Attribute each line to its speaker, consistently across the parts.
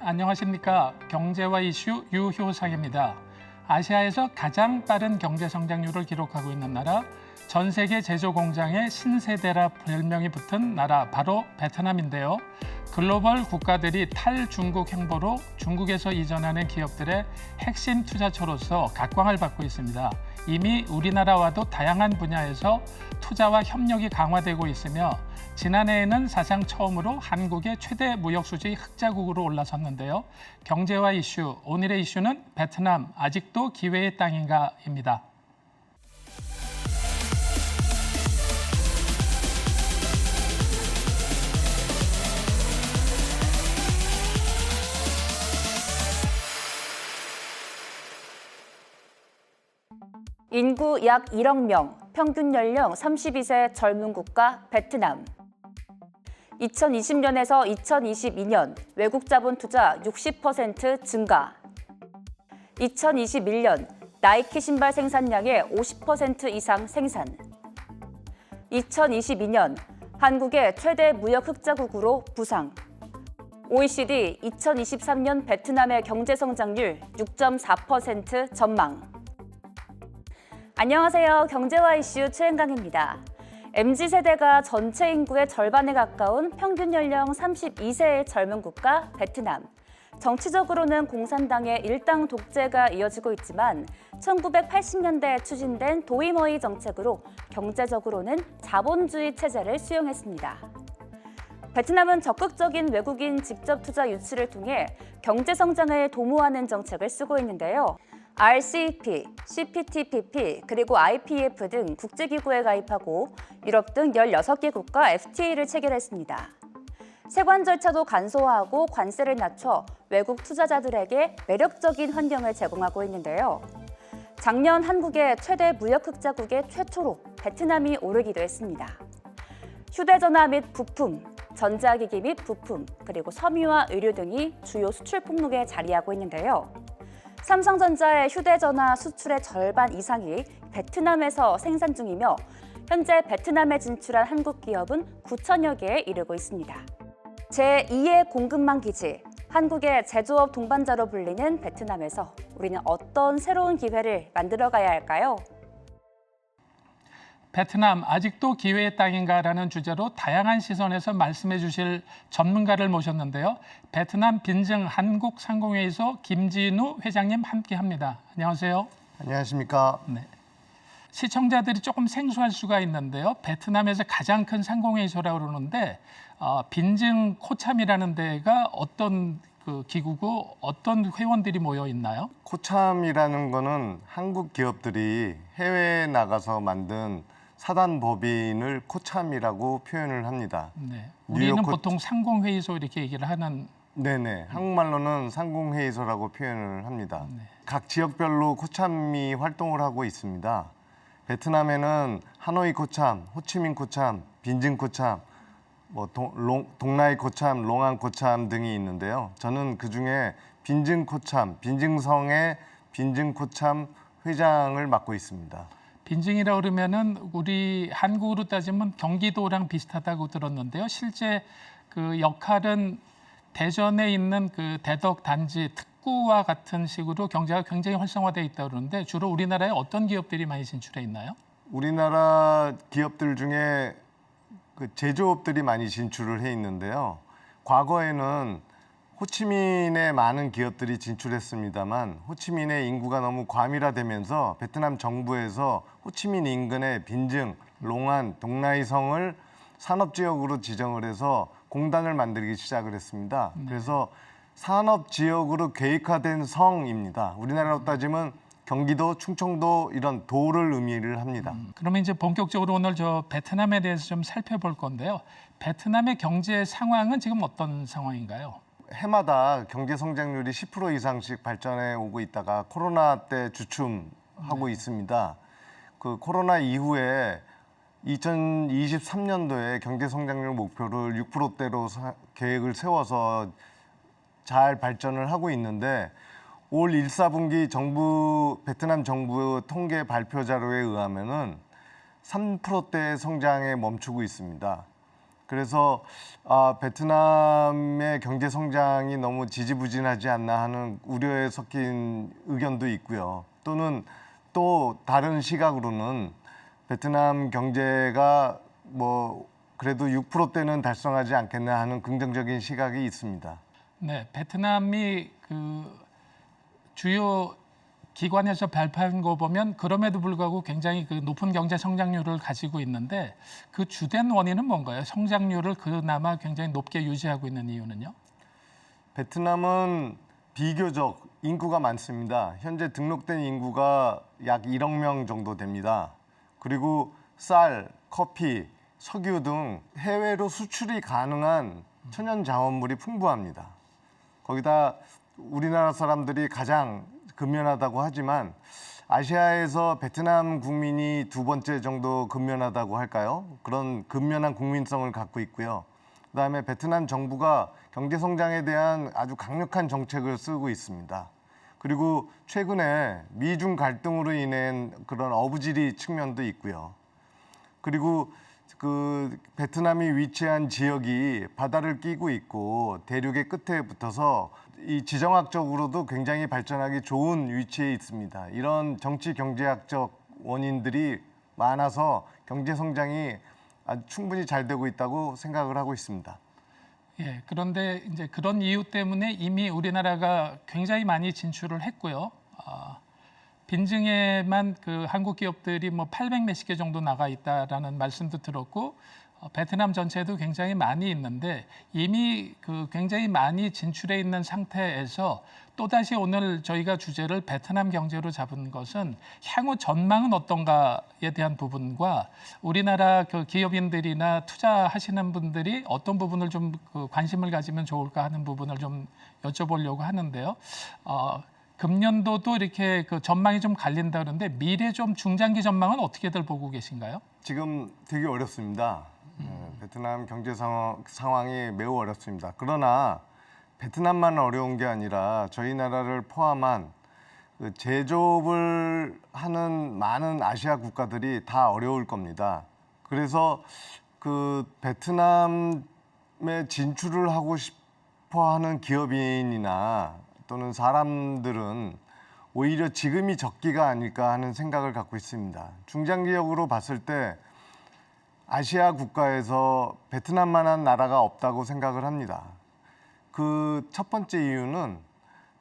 Speaker 1: 안녕하십니까. 경제와 이슈 유효상입니다. 아시아에서 가장 빠른 경제 성장률을 기록하고 있는 나라, 전 세계 제조 공장의 신세대라 별명이 붙은 나라 바로 베트남인데요. 글로벌 국가들이 탈중국 행보로 중국에서 이전하는 기업들의 핵심 투자처로서 각광을 받고 있습니다. 이미 우리나라와도 다양한 분야에서 투자와 협력이 강화되고 있으며 지난해에는 사상 처음으로 한국의 최대 무역수지 흑자국으로 올라섰는데요. 경제와 이슈, 오늘의 이슈는 베트남, 아직도 기회의 땅인가입니다.
Speaker 2: 인구 약 1억 명, 평균 연령 32세 젊은 국가 베트남. 2020년에서 2022년 외국 자본 투자 60% 증가. 2021년 나이키 신발 생산량의 50% 이상 생산. 2022년 한국의 최대 무역 흑자국으로 부상. OECD 2023년 베트남의 경제 성장률 6.4% 전망. 안녕하세요. 경제와 이슈 최은강입니다. MZ세대가 전체 인구의 절반에 가까운 평균 연령 32세의 젊은 국가 베트남. 정치적으로는 공산당의 일당 독재가 이어지고 있지만 1980년대에 추진된 도이머이 정책으로 경제적으로는 자본주의 체제를 수용했습니다. 베트남은 적극적인 외국인 직접 투자 유치를 통해 경제 성장을 도모하는 정책을 쓰고 있는데요. RCEP, CPTPP, 그리고 IPEF 등 국제기구에 가입하고 유럽 등 16개국과 FTA를 체결했습니다. 세관 절차도 간소화하고 관세를 낮춰 외국 투자자들에게 매력적인 환경을 제공하고 있는데요. 작년 한국의 최대 무역 흑자국의 최초로 베트남이 오르기도 했습니다. 휴대전화 및 부품, 전자기기 및 부품, 그리고 섬유와 의류 등이 주요 수출 품목에 자리하고 있는데요. 삼성전자의 휴대전화 수출의 절반 이상이 베트남에서 생산 중이며 현재 베트남에 진출한 한국 기업은 9천여 개에 이르고 있습니다. 제2의 공급망 기지, 한국의 제조업 동반자로 불리는 베트남에서 우리는 어떤 새로운 기회를 만들어가야 할까요?
Speaker 1: 베트남, 아직도 기회의 땅인가라는 주제로 다양한 시선에서 말씀해 주실 전문가를 모셨는데요. 베트남 빈증 한국상공회의소 김진우 회장님 함께합니다. 안녕하세요.
Speaker 3: 안녕하십니까.
Speaker 1: 네. 시청자들이 조금 생소할 수가 있는데요. 베트남에서 가장 큰 상공회의소라고 그러는데 빈증 코참이라는 데가 어떤 기구고 어떤 회원들이 모여 있나요?
Speaker 3: 코참이라는 거는 한국 기업들이 해외에 나가서 만든 사단 법인을 코참이라고 표현을 합니다.
Speaker 1: 네. 우리는 보통 상공회의소 이렇게 얘기를 하는.
Speaker 3: 네네. 한국말로는 상공회의소라고 표현을 합니다.
Speaker 1: 네.
Speaker 3: 각 지역별로 코참이 활동을 하고 있습니다. 베트남에는 하노이 코참, 호치민 코참, 빈증 코참, 동나이 코참, 롱안 코참 등이 있는데요. 저는 그중에 빈증 코참, 빈증성의 빈증 코참 회장을 맡고 있습니다.
Speaker 1: 빈증이라 그러면은 우리 한국으로 따지면 경기도랑 비슷하다고 들었는데요. 실제 그 역할은 대전에 있는 그 대덕 단지 특구와 같은 식으로 경제가 굉장히 활성화되어 있다고 그러는데 주로 우리나라에 어떤 기업들이 많이 진출해 있나요?
Speaker 3: 우리나라 기업들 중에 그 제조업들이 많이 진출을 해 있는데요. 과거에는 호치민에 많은 기업들이 진출했습니다만 호치민의 인구가 너무 과밀화되면서 베트남 정부에서 호치민 인근의 빈증, 롱안, 동나이성을 산업지역으로 지정을 해서 공단을 만들기 시작을 했습니다. 그래서 산업지역으로 계획화된 성입니다. 우리나라로 따지면 경기도, 충청도 이런 도를 의미를 합니다.
Speaker 1: 그러면 이제 본격적으로 오늘 베트남에 대해서 좀 살펴볼 건데요. 베트남의 경제 상황은 지금 어떤 상황인가요?
Speaker 3: 해마다 경제 성장률이 10% 이상씩 발전해 오고 있다가 코로나 때 주춤하고 있습니다. 그 코로나 이후에 2023년도에 경제 성장률 목표를 6%대로 계획을 세워서 잘 발전을 하고 있는데 올 1, 4분기 베트남 정부 통계 발표 자료에 의하면은 3%대 성장에 멈추고 있습니다. 그래서 베트남의 경제 성장이 너무 지지부진하지 않나 하는 우려에 섞인 의견도 있고요. 또는 또 다른 시각으로는 베트남 경제가 뭐 그래도 6%대는 달성하지 않겠나 하는 긍정적인 시각이 있습니다.
Speaker 1: 네, 베트남이 그 주요 기관에서 발표한 거 보면 그럼에도 불구하고 굉장히 그 높은 경제 성장률을 가지고 있는데 그 주된 원인은 뭔가요? 성장률을 그나마 굉장히 높게 유지하고 있는 이유는요?
Speaker 3: 베트남은 비교적 인구가 많습니다. 현재 등록된 인구가 약 1억 명 정도 됩니다. 그리고 쌀, 커피, 석유 등 해외로 수출이 가능한 천연 자원물이 풍부합니다. 거기다 우리나라 사람들이 가장 근면하다고 하지만 아시아에서 베트남 국민이 두 번째 정도 근면하다고 할까요? 그런 근면한 국민성을 갖고 있고요. 그다음에 베트남 정부가 경제 성장에 대한 아주 강력한 정책을 쓰고 있습니다. 그리고 최근에 미중 갈등으로 인한 그런 어부지리 측면도 있고요. 그리고 그 베트남이 위치한 지역이 바다를 끼고 있고 대륙의 끝에 붙어서 이 지정학적으로도 굉장히 발전하기 좋은 위치에 있습니다. 이런 정치 경제학적 원인들이 많아서 경제 성장이 아주 충분히 잘 되고 있다고 생각을 하고 있습니다.
Speaker 1: 예, 그런데 이제 그런 이유 때문에 이미 우리나라가 굉장히 많이 진출을 했고요. 빈증에만 그 한국 기업들이 뭐 800 몇십 개 정도 나가 있다라는 말씀도 들었고 베트남 전체도 굉장히 많이 있는데 이미 그 굉장히 많이 진출해 있는 상태에서 또다시 오늘 저희가 주제를 베트남 경제로 잡은 것은 향후 전망은 어떤가에 대한 부분과 우리나라 그 기업인들이나 투자하시는 분들이 어떤 부분을 좀 그 관심을 가지면 좋을까 하는 부분을 좀 여쭤보려고 하는데요. 금년도도 이렇게 그 전망이 좀 갈린다 그러는데 미래 좀 중장기 전망은 어떻게들 보고 계신가요?
Speaker 3: 지금 되게 어렵습니다. 베트남 경제 상황이 매우 어렵습니다. 그러나 베트남만 어려운 게 아니라 저희 나라를 포함한 그 제조업을 하는 많은 아시아 국가들이 다 어려울 겁니다. 그래서 그 베트남에 진출을 하고 싶어 하는 기업인이나 또는 사람들은 오히려 지금이 적기가 아닐까 하는 생각을 갖고 있습니다. 중장기적으로 봤을 때 아시아 국가에서 베트남만한 나라가 없다고 생각을 합니다. 그 첫 번째 이유는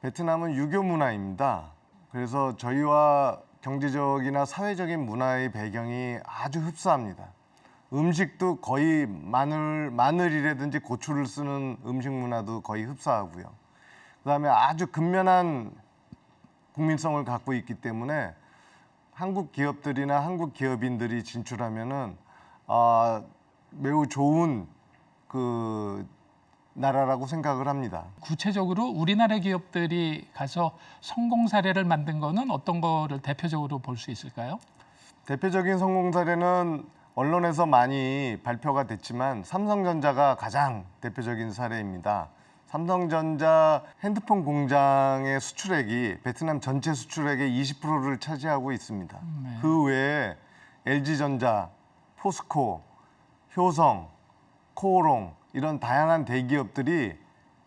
Speaker 3: 베트남은 유교 문화입니다. 그래서 저희와 경제적이나 사회적인 문화의 배경이 아주 흡사합니다. 음식도 거의 마늘이라든지 고추를 쓰는 음식 문화도 거의 흡사하고요. 그다음에 아주 근면한 국민성을 갖고 있기 때문에 한국 기업들이나 한국 기업인들이 진출하면은 매우 좋은 그 나라라고 생각을 합니다.
Speaker 1: 구체적으로 우리나라 기업들이 가서 성공 사례를 만든 거는 어떤 거를 대표적으로 볼 수 있을까요?
Speaker 3: 대표적인 성공 사례는 언론에서 많이 발표가 됐지만 삼성전자가 가장 대표적인 사례입니다. 삼성전자 핸드폰 공장의 수출액이 베트남 전체 수출액의 20%를 차지하고 있습니다.
Speaker 1: 네.
Speaker 3: 그 외에 LG전자, 포스코, 효성, 코오롱 이런 다양한 대기업들이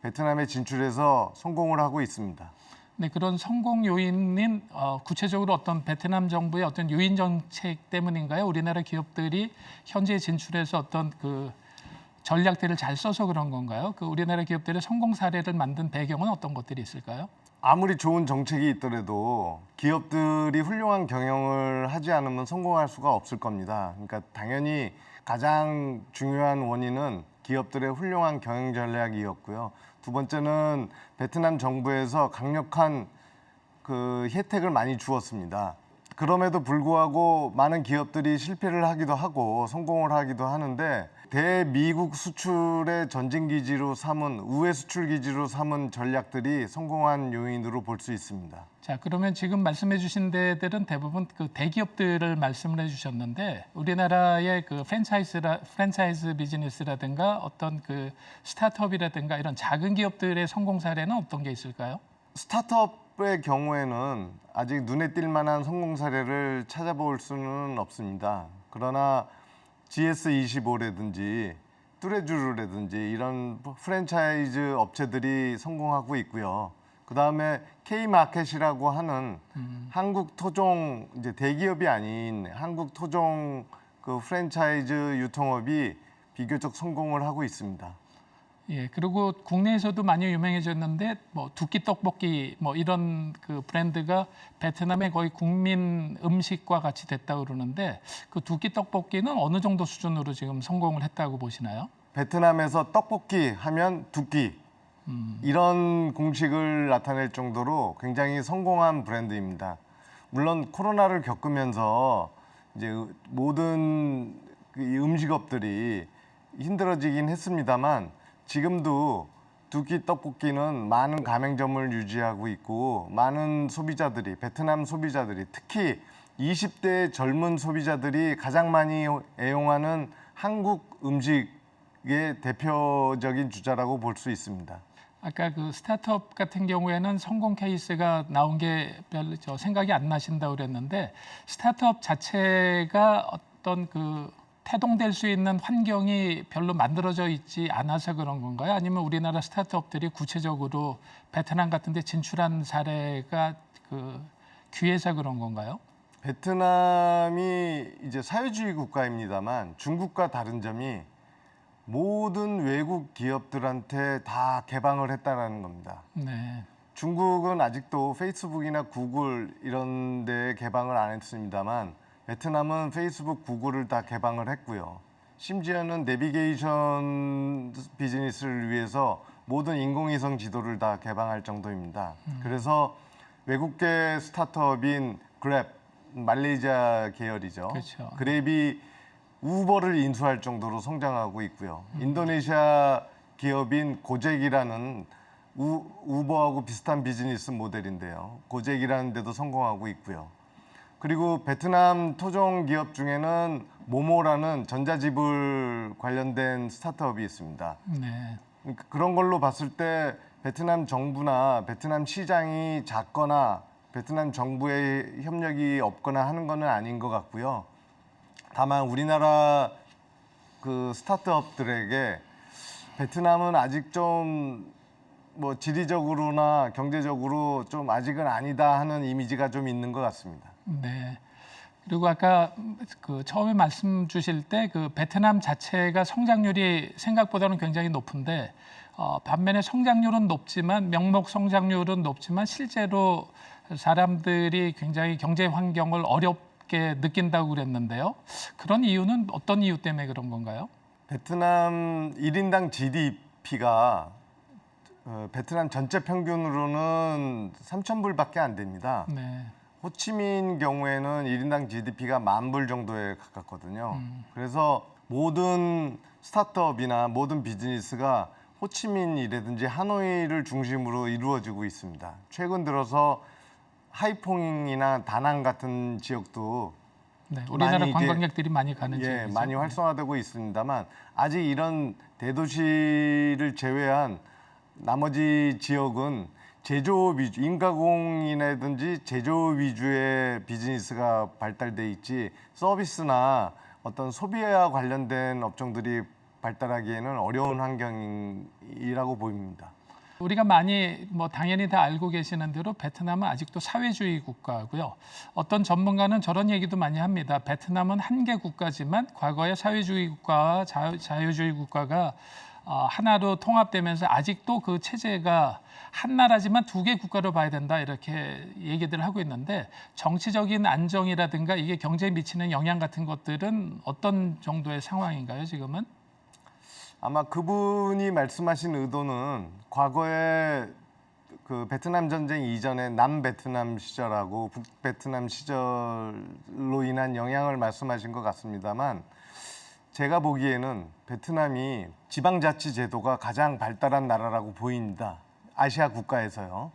Speaker 3: 베트남에 진출해서 성공을 하고 있습니다.
Speaker 1: 네, 그런 성공 요인인 구체적으로 어떤 베트남 정부의 어떤 유인 정책 때문인가요? 우리나라 기업들이 현지에 진출해서 어떤 그 전략들을 잘 써서 그런 건가요? 그 우리나라 기업들의 성공 사례를 만든 배경은 어떤 것들이 있을까요?
Speaker 3: 아무리 좋은 정책이 있더라도 기업들이 훌륭한 경영을 하지 않으면 성공할 수가 없을 겁니다. 그러니까 당연히 가장 중요한 원인은 기업들의 훌륭한 경영 전략이었고요. 두 번째는 베트남 정부에서 강력한 그 혜택을 많이 주었습니다. 그럼에도 불구하고 많은 기업들이 실패를 하기도 하고 성공을 하기도 하는데 대미국 수출의 전진 기지로 삼은 우회 수출 기지로 삼은 전략들이 성공한 요인으로 볼 수 있습니다.
Speaker 1: 자, 그러면 지금 말씀해 주신 데들은 대부분 그 대기업들을 말씀을 해 주셨는데 우리나라의 그 프랜차이즈 비즈니스라든가 어떤 그 스타트업이라든가 이런 작은 기업들의 성공 사례는 어떤 게 있을까요?
Speaker 3: 스타트업의 경우에는 아직 눈에 띌 만한 성공 사례를 찾아볼 수는 없습니다. 그러나 GS25라든지 뚜레쥬르라든지 이런 프랜차이즈 업체들이 성공하고 있고요. 그 다음에 K마켓이라고 하는 한국 토종 이제 대기업이 아닌 한국 토종 그 프랜차이즈 유통업이 비교적 성공을 하고 있습니다.
Speaker 1: 예, 그리고 국내에서도 많이 유명해졌는데 뭐 두끼 떡볶이 뭐 이런 그 브랜드가 베트남의 거의 국민 음식과 같이 됐다고 그러는데 그 두끼 떡볶이는 어느 정도 수준으로 지금 성공을 했다고 보시나요?
Speaker 3: 베트남에서 떡볶이 하면 두끼 이런 공식을 나타낼 정도로 굉장히 성공한 브랜드입니다. 물론 코로나를 겪으면서 이제 모든 이 음식업들이 힘들어지긴 했습니다만 지금도 두끼 떡볶이는 많은 가맹점을 유지하고 있고 많은 소비자들이 베트남 소비자들이 특히 20대 젊은 소비자들이 가장 많이 애용하는 한국 음식의 대표적인 주자라고 볼 수 있습니다.
Speaker 1: 아까 그 스타트업 같은 경우에는 성공 케이스가 나온 게 별로 생각이 안 나신다고 그랬는데 스타트업 자체가 어떤 그 태동될 수 있는 환경이 별로 만들어져 있지 않아서 그런 건가요? 아니면 우리나라 스타트업들이 구체적으로 베트남 같은 데 진출한 사례가 그 귀해서 그런 건가요?
Speaker 3: 베트남이 이제 사회주의 국가입니다만 중국과 다른 점이 모든 외국 기업들한테 다 개방을 했다는 겁니다.
Speaker 1: 네.
Speaker 3: 중국은 아직도 페이스북이나 구글 이런 데 개방을 안 했습니다만 베트남은 페이스북, 구글을 다 개방을 했고요. 심지어는 내비게이션 비즈니스를 위해서 모든 인공위성 지도를 다 개방할 정도입니다. 그래서 외국계 스타트업인 그랩, 말레이시아 계열이죠.
Speaker 1: 그렇죠.
Speaker 3: 그랩이 우버를 인수할 정도로 성장하고 있고요. 인도네시아 기업인 고젝이라는 우버하고 비슷한 비즈니스 모델인데요. 고젝이라는 데도 성공하고 있고요. 그리고 베트남 토종 기업 중에는 모모라는 전자지불 관련된 스타트업이 있습니다.
Speaker 1: 네.
Speaker 3: 그런 걸로 봤을 때 베트남 정부나 베트남 시장이 작거나 베트남 정부의 협력이 없거나 하는 것은 아닌 것 같고요. 다만 우리나라 그 스타트업들에게 베트남은 아직 좀 뭐 지리적으로나 경제적으로 좀 아직은 아니다 하는 이미지가 좀 있는 것 같습니다.
Speaker 1: 네. 그리고 아까 그 처음에 말씀 주실 때 그 베트남 자체가 성장률이 생각보다는 굉장히 높은데 반면에 성장률은 높지만 명목 성장률은 높지만 실제로 사람들이 굉장히 경제 환경을 어렵게 느낀다고 그랬는데요. 그런 이유는 어떤 이유 때문에 그런 건가요?
Speaker 3: 베트남 1인당 GDP가 베트남 전체 평균으로는 3,000불밖에 안 됩니다.
Speaker 1: 네.
Speaker 3: 호치민 경우에는 1인당 GDP가 10,000불 정도에 가깝거든요. 그래서 모든 스타트업이나 모든 비즈니스가 호치민이라든지 하노이를 중심으로 이루어지고 있습니다. 최근 들어서 하이퐁이나 다낭 같은 지역도
Speaker 1: 네. 우리나라
Speaker 3: 많이
Speaker 1: 관광객들이 많이 가는
Speaker 3: 예,
Speaker 1: 지역이죠.
Speaker 3: 많이 활성화되고 있습니다만 아직 이런 대도시를 제외한 나머지 지역은 제조업 위주, 인가공이라든지 제조업 위주의 비즈니스가 발달돼 있지 서비스나 어떤 소비와 관련된 업종들이 발달하기에는 어려운 환경이라고 보입니다.
Speaker 1: 우리가 많이 뭐 당연히 다 알고 계시는 대로 베트남은 아직도 사회주의 국가고요. 어떤 전문가는 저런 얘기도 많이 합니다. 베트남은 한 개 국가지만 과거의 사회주의 국가와 자유주의 국가가 하나로 통합되면서 아직도 그 체제가 한 나라지만 두 개 국가로 봐야 된다 이렇게 얘기들을 하고 있는데 정치적인 안정이라든가 이게 경제에 미치는 영향 같은 것들은 어떤 정도의 상황인가요, 지금은?
Speaker 3: 아마 그분이 말씀하신 의도는 과거에 그 베트남 전쟁 이전에 남베트남 시절하고 북베트남 시절로 인한 영향을 말씀하신 것 같습니다만 제가 보기에는 베트남이 지방자치 제도가 가장 발달한 나라라고 보입니다. 아시아 국가에서요.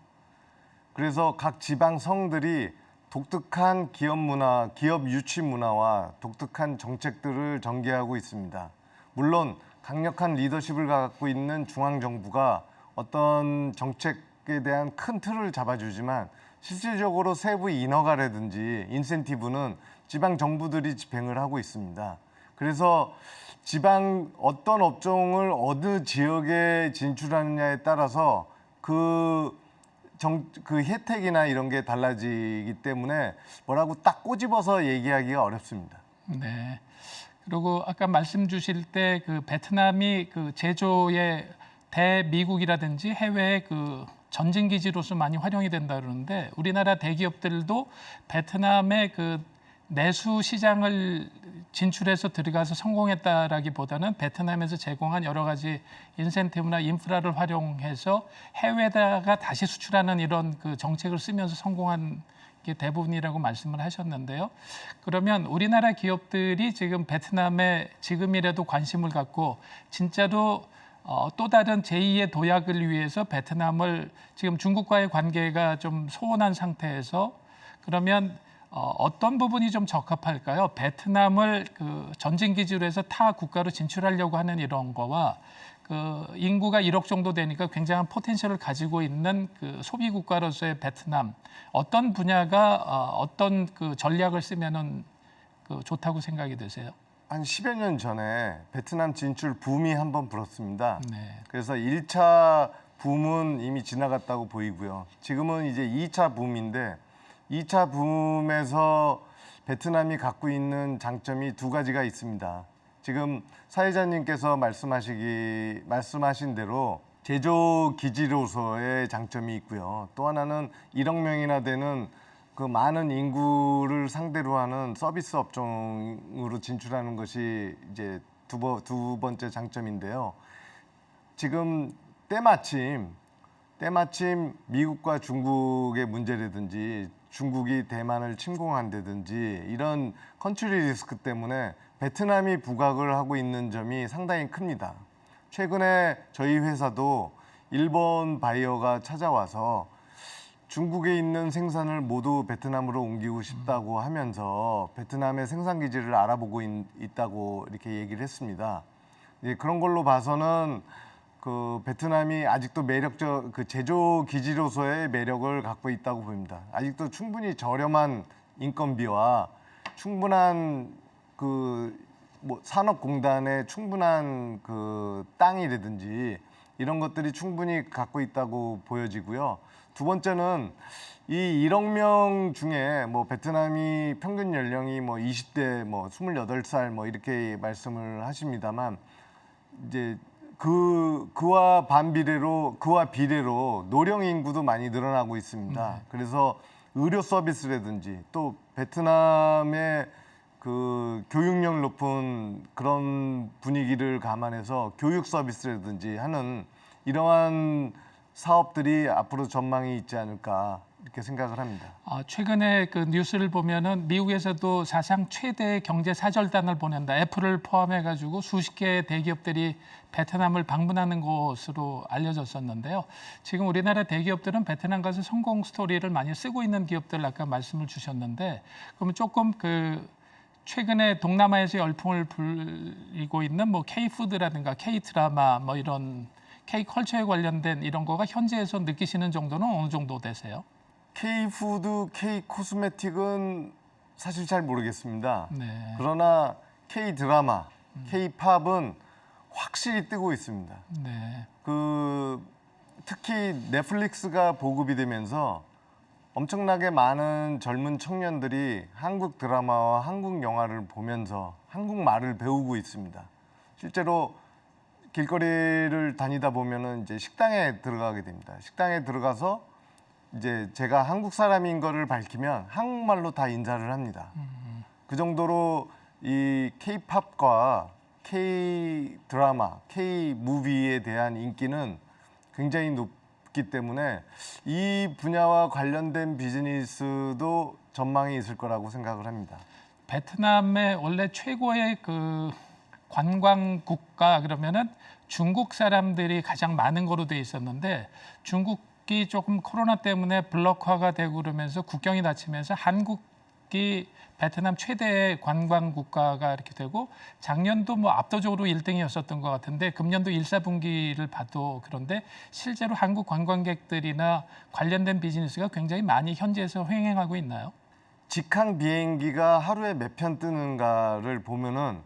Speaker 3: 그래서 각 지방성들이 독특한 기업 문화, 기업 유치 문화와 독특한 정책들을 전개하고 있습니다. 물론 강력한 리더십을 갖고 있는 중앙정부가 어떤 정책에 대한 큰 틀을 잡아주지만 실질적으로 세부 인허가라든지 인센티브는 지방 정부들이 집행을 하고 있습니다. 그래서 지방 어떤 업종을 어느 지역에 진출하느냐에 따라서 그 혜택이나 이런 게 달라지기 때문에 뭐라고 딱 꼬집어서 얘기하기가 어렵습니다.
Speaker 1: 네. 그리고 아까 말씀 주실 때 그 베트남이 그 제조의 대미국이라든지 해외의 그 전진 기지로서 많이 활용이 된다 그러는데 우리나라 대기업들도 베트남의 그 내수 시장을 진출해서 들어가서 성공했다라기보다는 베트남에서 제공한 여러 가지 인센티브나 인프라를 활용해서 해외에다가 다시 수출하는 이런 그 정책을 쓰면서 성공한 게 대부분이라고 말씀을 하셨는데요. 그러면 우리나라 기업들이 지금 베트남에 지금이라도 관심을 갖고 진짜로 또 다른 제2의 도약을 위해서 베트남을 지금 중국과의 관계가 좀 소원한 상태에서 그러면 어떤 부분이 좀 적합할까요? 베트남을 그 전진 기지로 해서 타 국가로 진출하려고 하는 이런 거와 그 인구가 1억 정도 되니까 굉장한 포텐셜을 가지고 있는 그 소비 국가로서의 베트남 어떤 분야가 어떤 그 전략을 쓰면은 그 좋다고 생각이 되세요?
Speaker 3: 한 10여 년 전에 베트남 진출 붐이 한번 불었습니다.
Speaker 1: 네.
Speaker 3: 그래서 1차 붐은 이미 지나갔다고 보이고요. 지금은 이제 2차 붐인데 2차 붐에서 베트남이 갖고 있는 장점이 두 가지가 있습니다. 지금 사회자님께서 말씀하신 대로 제조 기지로서의 장점이 있고요. 또 하나는 1억 명이나 되는 그 많은 인구를 상대로 하는 서비스 업종으로 진출하는 것이 이제 두 번째 장점인데요. 지금 때마침 미국과 중국의 문제라든지 중국이 대만을 침공한다든지 이런 컨트리 리스크 때문에 베트남이 부각을 하고 있는 점이 상당히 큽니다. 최근에 저희 회사도 일본 바이어가 찾아와서 중국에 있는 생산을 모두 베트남으로 옮기고 싶다고 하면서 베트남의 생산 기지를 알아보고 있다고 이렇게 얘기를 했습니다. 그런 걸로 봐서는 그 베트남이 아직도 그 제조 기지로서의 매력을 갖고 있다고 봅니다. 아직도 충분히 저렴한 인건비와 충분한 산업공단의 충분한 그 땅이라든지 이런 것들이 충분히 갖고 있다고 보여지고요. 두 번째는 이 1억 명 중에 베트남이 평균 연령이 20대 28살 이렇게 말씀을 하십니다만 이제 그와 비례로 노령 인구도 많이 늘어나고 있습니다. 그래서 의료 서비스라든지 또 베트남의 그 교육력 높은 그런 분위기를 감안해서 교육 서비스라든지 하는 이러한 사업들이 앞으로 전망이 있지 않을까 이렇게 생각을 합니다.
Speaker 1: 최근에 그 뉴스를 보면은 미국에서도 사상 최대의 경제 사절단을 보낸다. 애플을 포함해가지고 수십 개의 대기업들이 베트남을 방문하는 것으로 알려졌었는데요. 지금 우리나라 대기업들은 베트남 가서 성공 스토리를 많이 쓰고 있는 기업들 아까 말씀을 주셨는데 그러면 조금 그 최근에 동남아에서 열풍을 불리고 있는 K푸드라든가 K드라마 이런 K컬처에 관련된 이런 거가 현지에서 느끼시는 정도는 어느 정도 되세요?
Speaker 3: K푸드, K코스메틱은 사실 잘 모르겠습니다.
Speaker 1: 네.
Speaker 3: 그러나 K드라마, K팝은 확실히 뜨고 있습니다.
Speaker 1: 네.
Speaker 3: 특히 넷플릭스가 보급이 되면서 엄청나게 많은 젊은 청년들이 한국 드라마와 한국 영화를 보면서 한국말을 배우고 있습니다. 실제로 길거리를 다니다 보면은 이제 식당에 들어가게 됩니다. 식당에 들어가서 이제 제가 한국 사람인 거를 밝히면 한국말로 다 인사를 합니다. 그 정도로 이 K-팝과 K-드라마, K-무비에 대한 인기는 굉장히 높기 때문에 이 분야와 관련된 비즈니스도 전망이 있을 거라고 생각을 합니다.
Speaker 1: 베트남의 원래 최고의 그 관광 국가 그러면은 중국 사람들이 가장 많은 거로 돼 있었는데 중국이 조금 코로나 때문에 블록화가 되고 그러면서 국경이 닫히면서 한국이 베트남 최대의 관광 국가가 이렇게 되고 작년도 압도적으로 1등이었었던 것 같은데 금년도 1, 4분기를 봐도 그런데 실제로 한국 관광객들이나 관련된 비즈니스가 굉장히 많이 현지에서 횡행하고 있나요?
Speaker 3: 직항 비행기가 하루에 몇 편 뜨는가를 보면은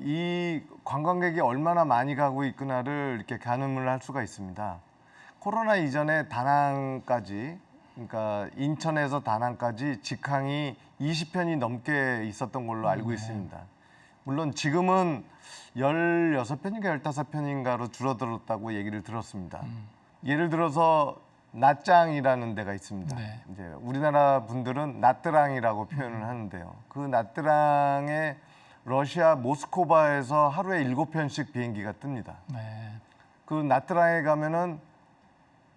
Speaker 3: 이 관광객이 얼마나 많이 가고 있구나를 이렇게 가늠을 할 수가 있습니다. 코로나 이전에 다낭까지, 그러니까 인천에서 다낭까지 직항이 20편이 넘게 있었던 걸로 알고 있습니다. 물론 지금은 16편인가 15편인가로 줄어들었다고 얘기를 들었습니다. 예를 들어서 낫장이라는 데가 있습니다.
Speaker 1: 네.
Speaker 3: 이제 우리나라 분들은 나트랑이라고 표현을 하는데요. 그 나트랑에 러시아 모스크바에서 하루에 7편씩 비행기가 뜹니다.
Speaker 1: 네.
Speaker 3: 그 나트랑에 가면은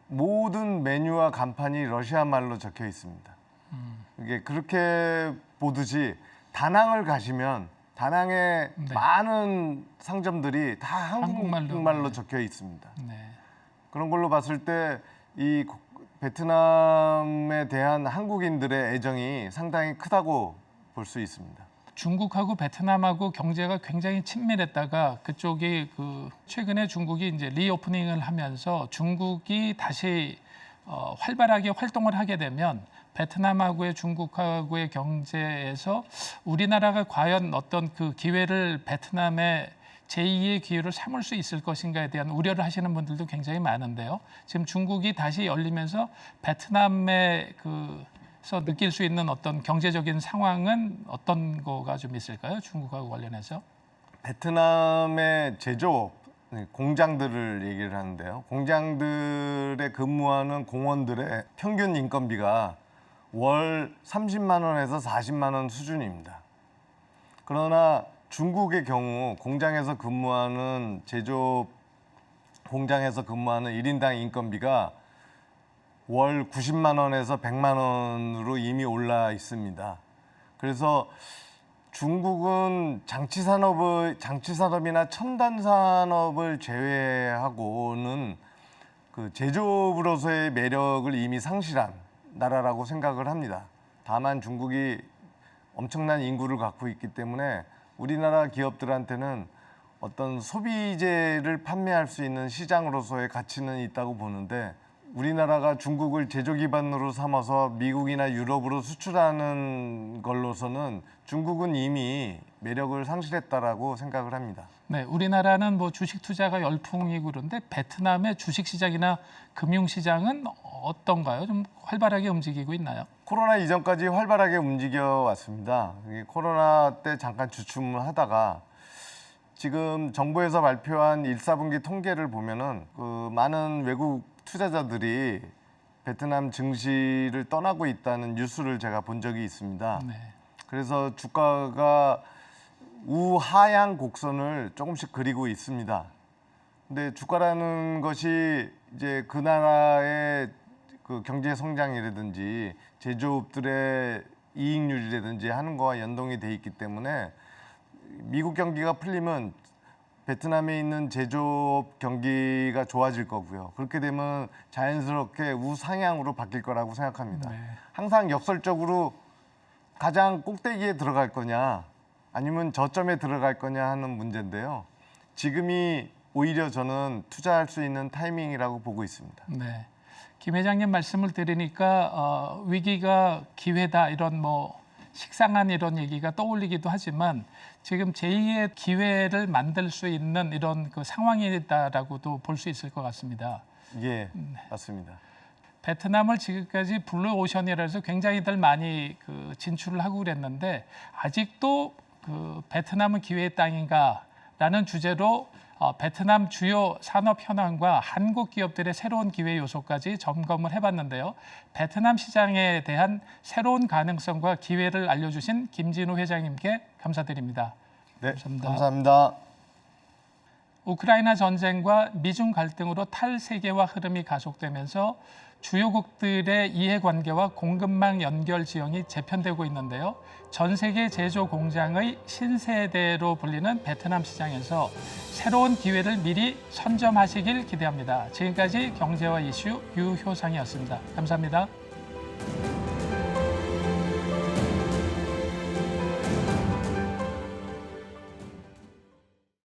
Speaker 3: 모든 메뉴와 간판이 러시아 말로 적혀 있습니다. 이게 그렇게 보듯이 다낭을 가시면 다낭의
Speaker 1: 네.
Speaker 3: 많은 상점들이 다 한국말로
Speaker 1: 네.
Speaker 3: 적혀 있습니다.
Speaker 1: 네.
Speaker 3: 그런 걸로 봤을 때 이 베트남에 대한 한국인들의 애정이 상당히 크다고 볼 수 있습니다.
Speaker 1: 중국하고 베트남하고 경제가 굉장히 친밀했다가 그쪽이 최근에 중국이 이제 리오프닝을 하면서 중국이 다시 활발하게 활동을 하게 되면 베트남하고의 중국하고의 경제에서 우리나라가 과연 어떤 그 기회를 베트남의 제2의 기회를 삼을 수 있을 것인가에 대한 우려를 하시는 분들도 굉장히 많은데요. 지금 중국이 다시 열리면서 베트남에 서 느낄 수 있는 어떤 경제적인 상황은 어떤 거가 좀 있을까요? 중국하고 관련해서?
Speaker 3: 베트남의 제조업, 공장들을 얘기를 하는데요. 공장들에 근무하는 공원들의 평균 인건비가 월 30만 원에서 40만 원 수준입니다. 그러나 중국의 경우 공장에서 근무하는 제조업 공장에서 근무하는 1인당 인건비가 월 90만 원에서 100만 원으로 이미 올라 있습니다. 그래서 중국은 장치산업이나 첨단산업을 제외하고는 그 제조업으로서의 매력을 이미 상실한 나라라고 생각을 합니다. 다만 중국이 엄청난 인구를 갖고 있기 때문에 우리나라 기업들한테는 어떤 소비재를 판매할 수 있는 시장으로서의 가치는 있다고 보는데 우리나라가 중국을 제조 기반으로 삼아서 미국이나 유럽으로 수출하는 걸로서는 중국은 이미 매력을 상실했다라고 생각을 합니다.
Speaker 1: 네, 우리나라는 뭐 주식 투자가 열풍이고 그런데 베트남의 주식 시장이나 금융 시장은 어떤가요? 좀 활발하게 움직이고 있나요?
Speaker 3: 코로나 이전까지 활발하게 움직여 왔습니다. 코로나 때 잠깐 주춤을 하다가 지금 정부에서 발표한 1, 4분기 통계를 보면은 많은 외국 투자자들이 베트남 증시를 떠나고 있다는 뉴스를 제가 본 적이 있습니다.
Speaker 1: 네.
Speaker 3: 그래서 주가가 우하향 곡선을 조금씩 그리고 있습니다. 근데 주가라는 것이 이제 그 나라의 그 경제 성장이라든지 제조업들의 이익률이라든지 하는 거와 연동이 돼 있기 때문에 미국 경기가 풀리면 베트남에 있는 제조업 경기가 좋아질 거고요. 그렇게 되면 자연스럽게 우상향으로 바뀔 거라고 생각합니다.
Speaker 1: 네.
Speaker 3: 항상 역설적으로 가장 꼭대기에 들어갈 거냐 아니면 저점에 들어갈 거냐 하는 문제인데요. 지금이 오히려 저는 투자할 수 있는 타이밍이라고 보고 있습니다.
Speaker 1: 네. 김 회장님 말씀을 들으니까 위기가 기회다 이런 뭐 식상한 이런 얘기가 떠올리기도 하지만 지금 제2의 기회를 만들 수 있는 이런 그 상황이다라고도 볼 수 있을 것 같습니다.
Speaker 3: 예, 맞습니다.
Speaker 1: 베트남을 지금까지 블루 오션이라 해서 굉장히들 많이 진출을 하고 그랬는데 아직도 베트남은 기회의 땅인가라는 주제로 베트남 주요 산업 현황과 한국 기업들의 새로운 기회 요소까지 점검을 해봤는데요. 베트남 시장에 대한 새로운 가능성과 기회를 알려주신 김진우 회장님께 감사드립니다.
Speaker 3: 네,
Speaker 1: 감사합니다.
Speaker 3: 감사합니다.
Speaker 1: 우크라이나 전쟁과 미중 갈등으로 탈세계화 흐름이 가속되면서 주요국들의 이해관계와 공급망 연결 지형이 재편되고 있는데요. 전 세계 제조 공장의 신세대로 불리는 베트남 시장에서 새로운 기회를 미리 선점하시길 기대합니다. 지금까지 경제와 이슈 유효상이었습니다. 감사합니다.